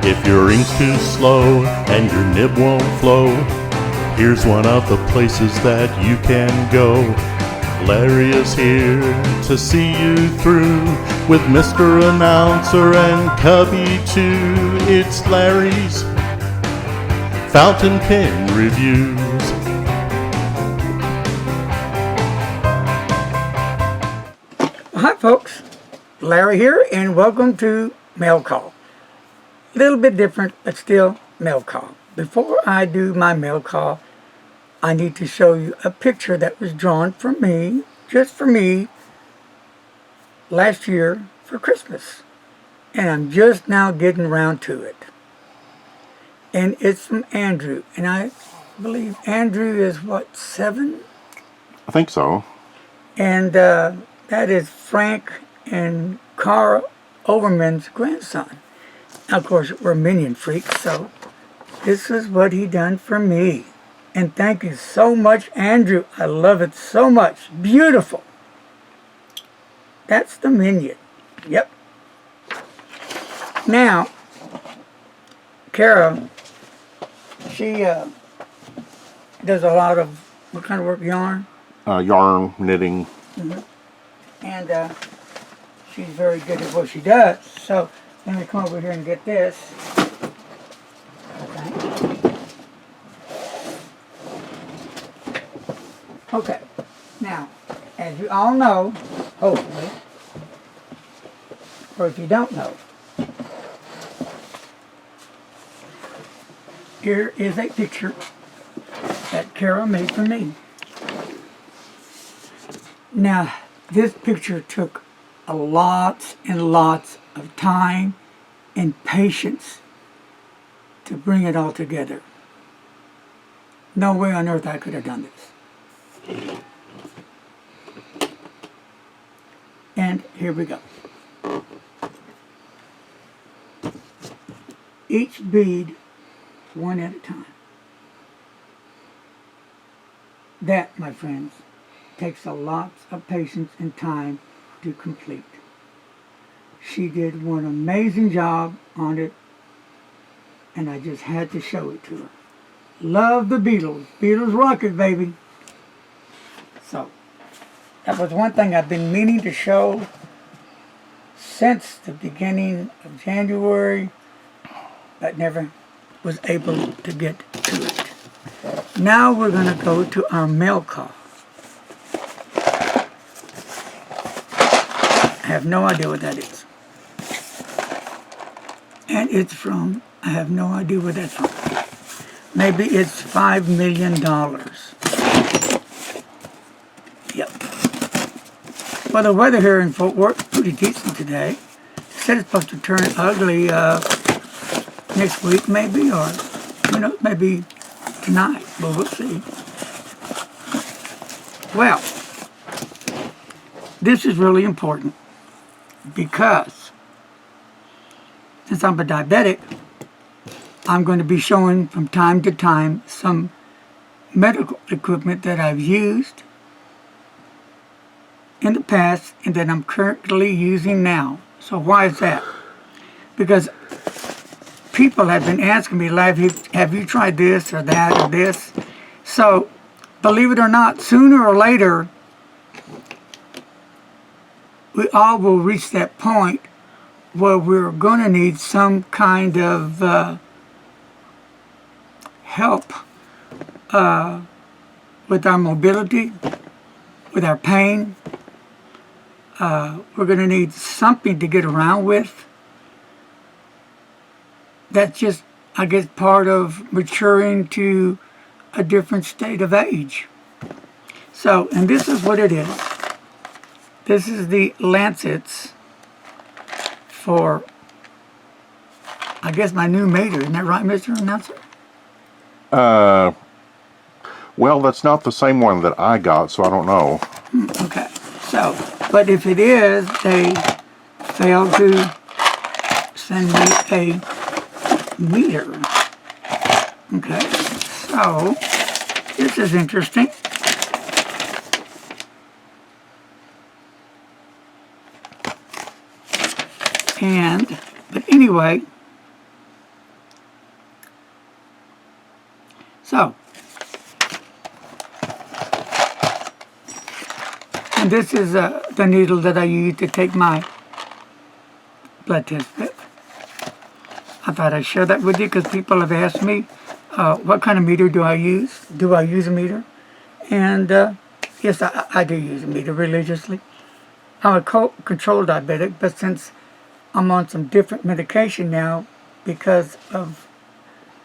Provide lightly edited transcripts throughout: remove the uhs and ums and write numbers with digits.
If your ink's too slow and your nib won't flow, here's one of the places that you can go. Larry is here to see you through with Mr. Announcer and Cubby too. It's Larry's Fountain Pen Reviews. Hi folks, Larry here and welcome to Mail Call. A little bit different, but still Mail Call. Before I do my Mail Call, I need to show you a picture that was drawn for me, just for me, last year for Christmas. And I'm just now getting around to it. And it's from Andrew. And I believe Andrew is what, 7? I think so. And that is Frank and Carl Overman's grandson. Now, of course, we're minion freaks, so this is what he done for me. And thank you so much, Andrew. I love it so much. Beautiful. That's the minion. Yep. Now, Kara, she does a lot of, what kind of work, yarn? Yarn, knitting. Mm-hmm. And she's very good at what she does. So let me come over here and get this. Okay. Now, as you all know, hopefully, or if you don't know, here is a picture that Kara made for me. Now, this picture took a lots and lots of time and patience to bring it all together. No way on earth I could have done this. And here we go. Each bead, one at a time. That, my friends, takes a lot of patience and time to complete. She did one amazing job on it, and I just had to show it to her. Love the Beatles. Beatles rock it, baby. So, that was one thing I've been meaning to show since the beginning of January, but never was able to get to it. Now we're going to go to our mail call. I have no idea what that is. And it's from, I have no idea where that's from. Maybe it's $5 million. Yep. Well, the weather here in Fort Worth is pretty decent today. It said it's supposed to turn ugly next week maybe, or, maybe tonight, but we'll see. Well, this is really important because since I'm a diabetic, I'm going to be showing from time to time some medical equipment that I've used in the past and that I'm currently using now. So why is that? Because people have been asking me, have you tried this or that or this? So, believe it or not, sooner or later, we all will reach that point where we're going to need some kind of help with our mobility, with our pain. We're going to need something to get around with. That's just, I guess, part of maturing to a different state of age. So, and this is what it is. This is the Lancets for, I guess, my new mater. Isn't that right, Mr. Announcer? Well, that's not the same one that I got, so I don't know. Okay. So, but if it is, they failed to send me a meter. Okay. So, this is interesting. But anyway, So, and this is the needle that I use to take my blood test with. I thought I'd share that with you because people have asked me what kind of meter do I use? Do I use a meter? And yes, I do use a meter religiously. I'm a controlled diabetic, but since I'm on some different medication now because of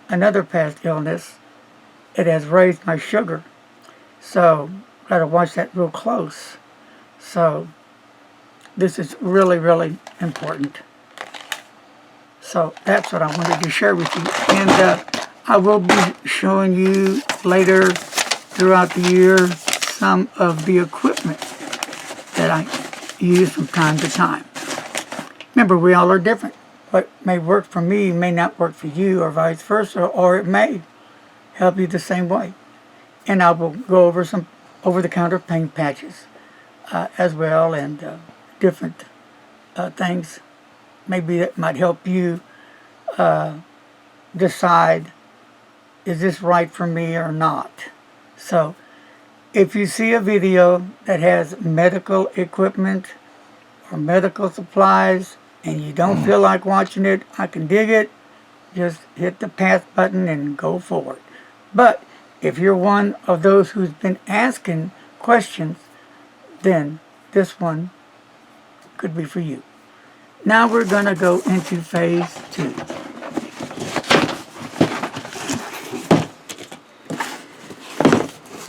another past illness, it has raised my sugar. So, gotta watch that real close. So, this is really, really important. So, that's what I wanted to share with you. And I will be showing you later throughout the year some of the equipment that I use from time to time. Remember, we all are different. What may work for me may not work for you, or vice versa, or it may help you the same way. And I will go over some over-the-counter pain patches as well, and different things maybe that might help you decide, is this right for me or not? So, if you see a video that has medical equipment or medical supplies and you don't feel like watching it, I can dig it. Just hit the pass button and go forward. But if you're one of those who's been asking questions, then this one could be for you. Now we're going to go into phase 2.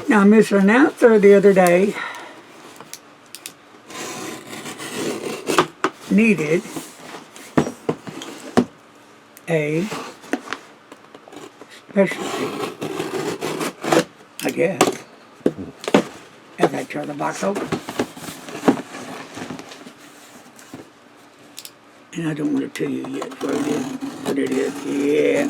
Now, Mr. Announcer the other day needed a specialty, I guess, as I turn the box open. And I don't want to tell you yet what it is. Yeah.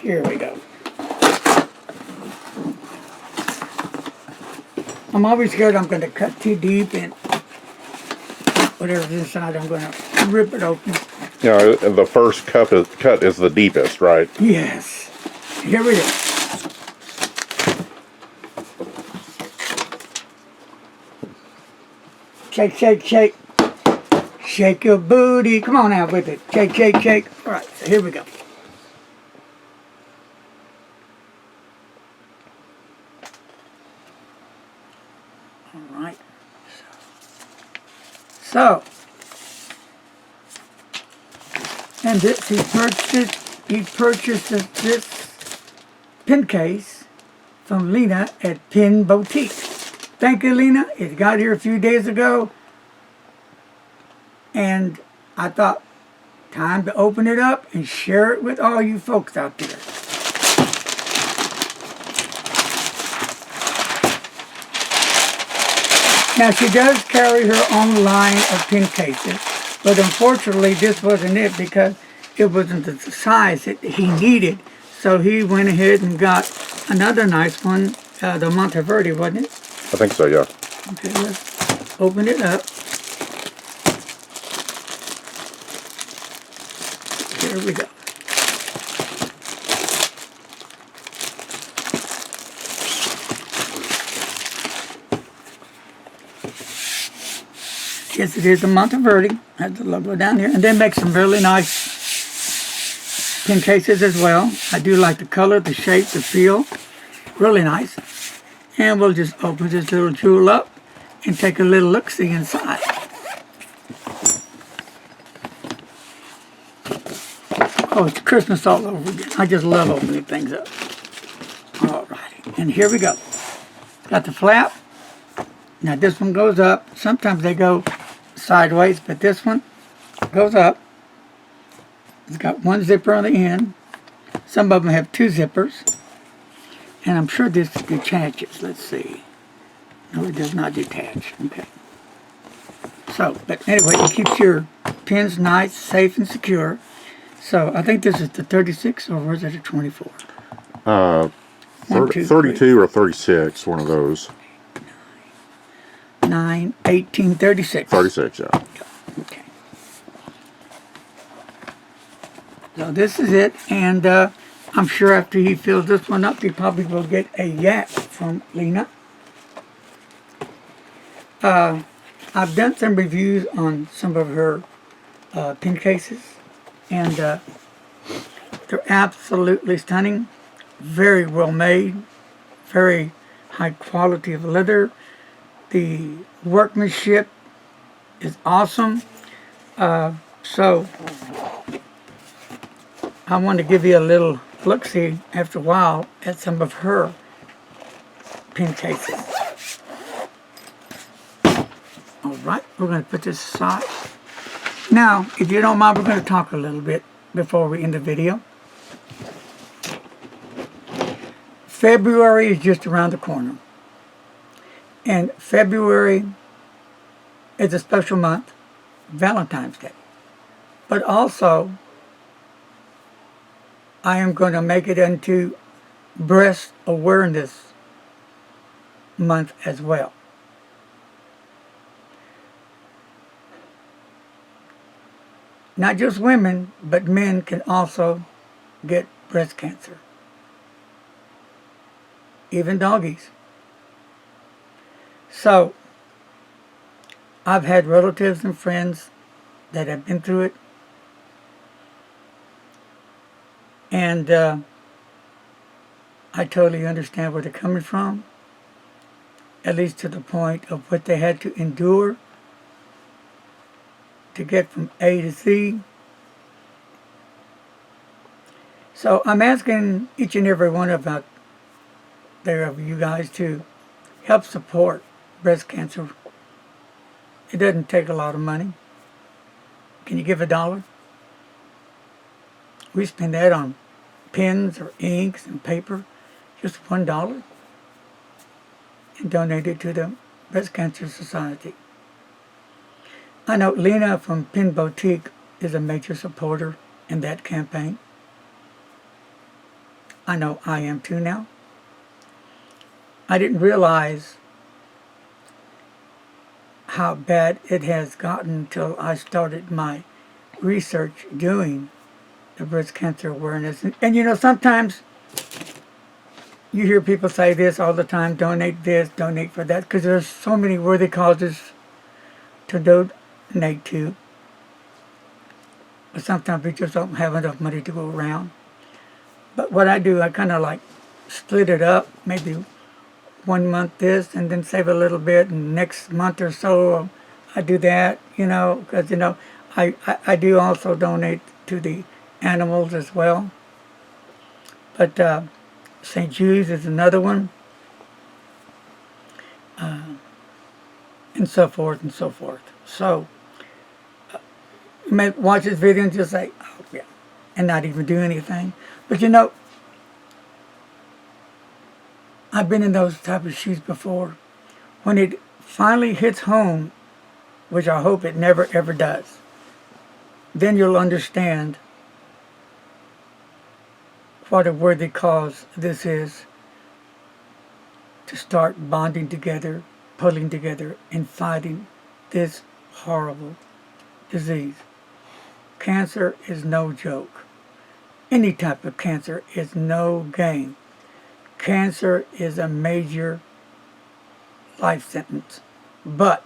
Here we go. I'm always scared I'm going to cut too deep and whatever's inside, I'm going to rip it open. Yeah, the first cut is the deepest, right? Yes. Here we go. Shake, shake, shake. Shake your booty. Come on out with it. Shake, shake, shake. All right, so here we go. All right. So, and this, he purchased this pen case from Lena at Pen Boutique. Thank you, Lena. It got here a few days ago, and I thought, time to open it up and share it with all you folks out there. Now, she does carry her own line of pen cases, but unfortunately this wasn't it because it wasn't the size that he needed. So he went ahead and got another nice one, the Monteverde, wasn't it? I think so, yeah. Okay, let's open it up. Here we go. Yes, it is the Monteverde. Has the logo down here. And they make some really nice pen cases as well. I do like the color, the shape, the feel. Really nice. And we'll just open this little jewel up and take a little look-see inside. Oh, it's Christmas all over again. I just love opening things up. All righty. And here we go. Got the flap. Now this one goes up. Sometimes they go sideways, but this one goes up. It's got one zipper on the end. Some of them have two zippers. And I'm sure this detaches. Let's see. No, it does not detach. Okay. So, but anyway, it keeps your pens nice, safe, and secure. So, I think this is the 36, or is it a 24? 32 or 36, one of those. 9, 18, 36. 36, yeah. Okay. So this is it, and I'm sure after he fills this one up, he probably will get a yak from Lena. I've done some reviews on some of her pen cases, and they're absolutely stunning, very well made, very high quality of leather. The workmanship is awesome. So I want to give you a little look-see after a while at some of her pen cases. All right, we're going to put this aside. Now, if you don't mind, we're going to talk a little bit before we end the video. February is just around the corner. And February is a special month, Valentine's Day. But also, I am going to make it into Breast Awareness Month as well. Not just women, but men can also get breast cancer. Even doggies. So, I've had relatives and friends that have been through it. And I totally understand where they're coming from. At least to the point of what they had to endure to get from A to Z. So I'm asking each and every one of you guys to help support breast cancer. It doesn't take a lot of money. Can you give $1? We spend that on pens or inks and paper, just $1, and donate it to the Breast Cancer Society. I know Lena from Pen Boutique is a major supporter in that campaign. I know I am too now. I didn't realize how bad it has gotten until I started my research doing the breast cancer awareness. And you know, sometimes you hear people say this all the time, donate this, donate for that, because there's so many worthy causes to donate to. But sometimes we just don't have enough money to go around. But what I do, I kind of like split it up, maybe 1 month this, and then save a little bit, and next month or so I do that, you know, because, you know, I do also donate to the animals as well. But St. Jude's is another one, and so forth and so forth. So you may watch this video and just say, oh yeah, and not even do anything. But you know, I've been in those type of shoes before. When it finally hits home, which I hope it never ever does, then you'll understand what a worthy cause this is, to start bonding together, pulling together, and fighting this horrible disease. Cancer is no joke. Any type of cancer is no game. Cancer is a major life sentence, but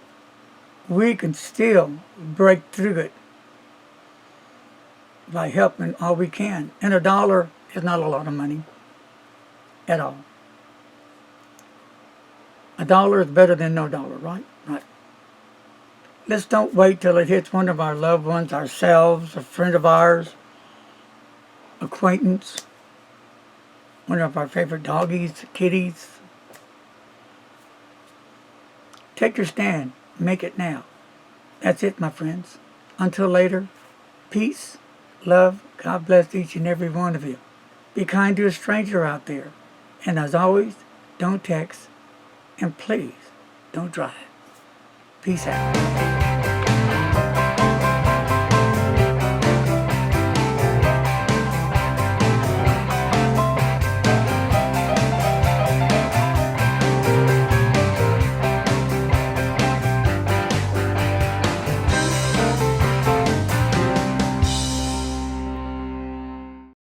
we can still break through it by helping all we can. And $1 is not a lot of money at all. $1 is better than no dollar, right? Right. Let's don't wait till it hits one of our loved ones, ourselves, a friend of ours, acquaintance, one of our favorite doggies, kitties. Take your stand. Make it now. That's it, my friends. Until later, peace, love, God bless each and every one of you. Be kind to a stranger out there. And as always, don't text, and please, don't drive. Peace out.